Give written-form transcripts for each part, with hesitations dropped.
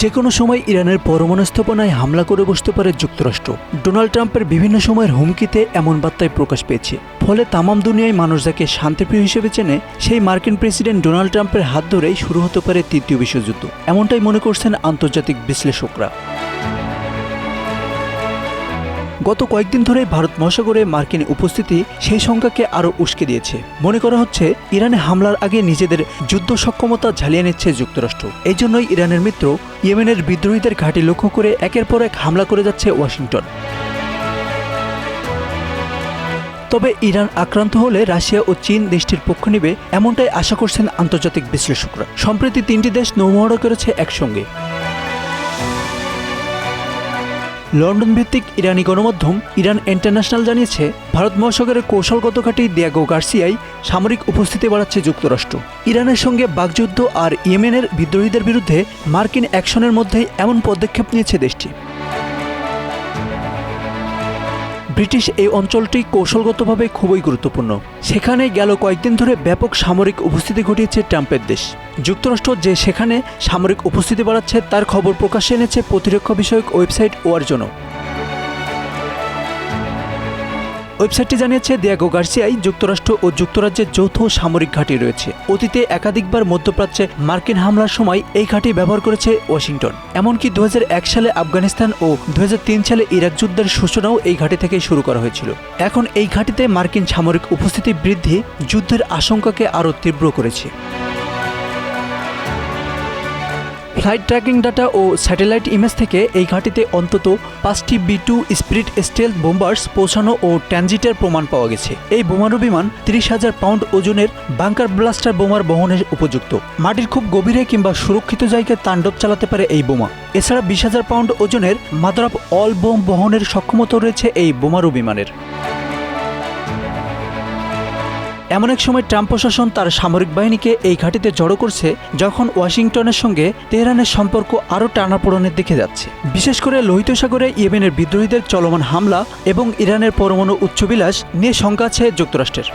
যে কোনো সময় ইরানের পরমাণু স্থাপনায় হামলা করে বসতে পারে যুক্তরাষ্ট্র। ডোনাল্ড ট্রাম্পের বিভিন্ন সময়ের হুমকিতে এমন বার্তায় প্রকাশ পেয়েছে। ফলে তামাম দুনিয়ায় মানুষ যাকে শান্তিপ্রিয় হিসেবে চেনে, সেই মার্কিন প্রেসিডেন্ট ডোনাল্ড ট্রাম্পের হাত ধরেই শুরু হতে পারে তৃতীয় বিশ্বযুদ্ধ, এমনটাই মনে করছেন আন্তর্জাতিক বিশ্লেষকরা। গত কয়েকদিন ধরে ভারত মহাসাগরে মার্কিন উপস্থিতি সেই সংখ্যাকে আরও উস্কে দিয়েছে। মনে করা হচ্ছে ইরানে হামলার আগে নিজেদের যুদ্ধ সক্ষমতা ঝালিয়ে নিচ্ছে যুক্তরাষ্ট্র। এই জন্যই ইরানের মিত্র ইয়েমেনের বিদ্রোহীদের ঘাঁটি লক্ষ্য করে একের পর এক হামলা করে যাচ্ছে ওয়াশিংটন। তবে ইরান আক্রান্ত হলে রাশিয়া ও চীন দেশটির পক্ষ নেবে, এমনটাই আশা করছেন আন্তর্জাতিক বিশ্লেষকরা। সম্প্রতি তিনটি দেশ নৌমহড়া করেছে একসঙ্গে। লন্ডন ভিত্তিক ইরানি গণমাধ্যম ইরান ইন্টারন্যাশনাল জানিয়েছে, ভারত মহাসাগরের কৌশলগত ঘাঁটি দিয়াগো গার্সিয়ায় সামরিক উপস্থিতি বাড়াচ্ছে যুক্তরাষ্ট্র। ইরানের সঙ্গে বাকযুদ্ধ আর ইয়েমেনের বিদ্রোহীদের বিরুদ্ধে মার্কিন অ্যাকশনের মধ্যেই এমন পদক্ষেপ নিয়েছে দেশটি। ব্রিটিশ এই অঞ্চলটি কৌশলগতভাবে খুবই গুরুত্বপূর্ণ। সেখানে গেল কয়েকদিন ধরে ব্যাপক সামরিক উপস্থিতি ঘটিয়েছে ট্রাম্পের দেশ। যুক্তরাষ্ট্র যে সেখানে সামরিক উপস্থিতি বাড়াচ্ছে তার খবর প্রকাশ্যে এনেছে প্রতিরক্ষা বিষয়ক ওয়েবসাইট ওয়ারজোনো। ওয়েবসাইটটি জানিয়েছে, দিয়াগো গার্সিয়ায় যুক্তরাষ্ট্র ও যুক্তরাজ্যের যৌথ সামরিক ঘাঁটি রয়েছে। অতীতে একাধিকবার মধ্যপ্রাচ্যে মার্কিন হামলার সময় এই ঘাঁটি ব্যবহার করেছে ওয়াশিংটন। এমনকি 2001 সালে আফগানিস্তান ও 2003 সালে ইরাক যুদ্ধের সূচনাও এই ঘাঁটি থেকে শুরু করা হয়েছিল। এখন এই ঘাঁটিতে মার্কিন সামরিক উপস্থিতি বৃদ্ধি যুদ্ধের আশঙ্কাকে আরও তীব্র করেছে। ফ্লাইট ট্র্যাকিং ডাটা ও স্যাটেলাইট ইমেজ থেকে এই ঘাঁটিতে অন্তত 5টি B-2 স্পিরিট স্টেলথ বোম্বার্স পৌঁছানো ও ট্রানজিটের প্রমাণ পাওয়া গেছে। এই বোমারু বিমান 30,000 পাউন্ড ওজনের বাংকার ব্লাস্টার বোমার বহনের উপযুক্ত। মাটির খুব গভীরে কিংবা সুরক্ষিত জায়গায় তাণ্ডব চালাতে পারে এই বোমা। এছাড়া 20,000 পাউন্ড ওজনের মাদার অফ অল বোম বহনের সক্ষমতা রয়েছে এই বোমারু বিমানের। এমন এক সময় ট্রাম্প প্রশাসন তার সামরিক বাহিনীকে এই ঘাঁটিতে জড়ো করছে, যখন ওয়াশিংটনের সঙ্গে তেহরানের সম্পর্ক আরও টানাপোড়েনের দিকে যাচ্ছে। বিশেষ করে লোহিত সাগরে ইয়েমেনের বিদ্রোহীদের চলমান হামলা এবং ইরানের পরমাণু উচ্চবিলাস নিয়ে শঙ্কা আছে যুক্তরাষ্ট্রের।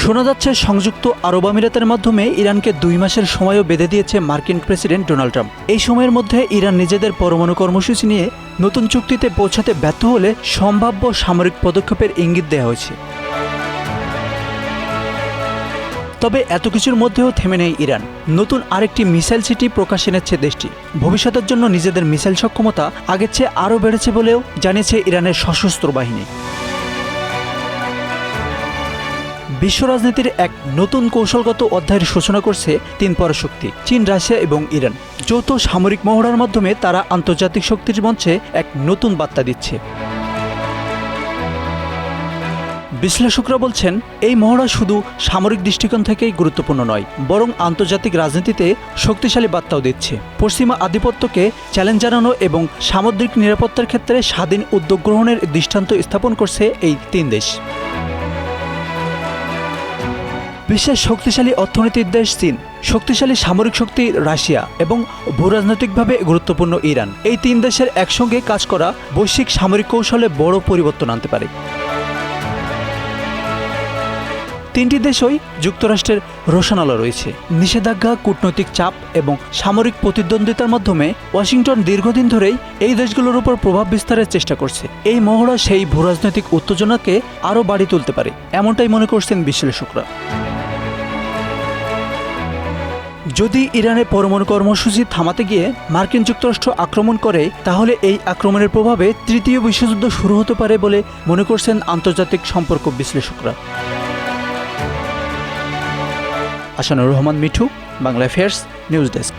শোনা যাচ্ছে, সংযুক্ত আরব আমিরাতের মাধ্যমে ইরানকে 2 মাসের সময়ও বেঁধে দিয়েছে মার্কিন প্রেসিডেন্ট ডোনাল্ড ট্রাম্প। এই সময়ের মধ্যে ইরান নিজেদের পরমাণু কর্মসূচি নিয়ে নতুন চুক্তিতে পৌঁছাতে ব্যর্থ হলে সম্ভাব্য সামরিক পদক্ষেপের ইঙ্গিত দেওয়া হয়েছে। তবে এত কিছুর মধ্যেও থেমে নেই ইরান। নতুন আরেকটি মিসাইল সিটি প্রকাশ এনেছে দেশটি। ভবিষ্যতের জন্য নিজেদের মিসাইল সক্ষমতা আগের চেয়ে আরও বেড়েছে বলেও জানিয়েছে ইরানের সশস্ত্র বাহিনী। বিশ্ব রাজনীতির এক নতুন কৌশলগত অধ্যায়ের সূচনা করছে 3 পরাশক্তি, চীন, রাশিয়া এবং ইরান। যৌথ সামরিক মহড়ার মাধ্যমে তারা আন্তর্জাতিক শক্তির মঞ্চে এক নতুন বার্তা দিচ্ছে। বিশ্লেষকরা বলছেন, এই মহড়া শুধু সামরিক দৃষ্টিকোণ থেকেই গুরুত্বপূর্ণ নয়, বরং আন্তর্জাতিক রাজনীতিতে শক্তিশালী বার্তাও দিচ্ছে। পশ্চিমা আধিপত্যকে চ্যালেঞ্জ জানানো এবং সামুদ্রিক নিরাপত্তার ক্ষেত্রে স্বাধীন উদ্যোগ গ্রহণের দৃষ্টান্ত স্থাপন করছে এই 3 দেশ। বিশ্বের শক্তিশালী অর্থনীতির দেশ চীন, শক্তিশালী সামরিক শক্তি রাশিয়া এবং ভূরাজনৈতিকভাবে গুরুত্বপূর্ণ ইরান। এই 3 দেশের একসঙ্গে কাজ করা বৈশ্বিক সামরিক কৌশলে বড় পরিবর্তন আনতে পারে। 3টি দেশই যুক্তরাষ্ট্রের রোশনালা রয়েছে। নিষেধাজ্ঞা, কূটনৈতিক চাপ এবং সামরিক প্রতিদ্বন্দ্বিতার মাধ্যমে ওয়াশিংটন দীর্ঘদিন ধরেই এই দেশগুলোর উপর প্রভাব বিস্তারের চেষ্টা করছে। এই মহড়া সেই ভূরাজনৈতিক উত্তেজনাকে আরও বাড়িয়ে তুলতে পারে, এমনটাই মনে করছেন বিশ্লেষকরা। যদি ইরানের পরমাণু কর্মসূচি থামাতে গিয়ে মার্কিন যুক্তরাষ্ট্র আক্রমণ করে, তাহলে এই আক্রমণের প্রভাবে তৃতীয় বিশ্বযুদ্ধ শুরু হতে পারে বলে মনে করছেন আন্তর্জাতিক সম্পর্ক বিশ্লেষকরা। Ashanur Rahman Mithu, Bangla affairs, news desk.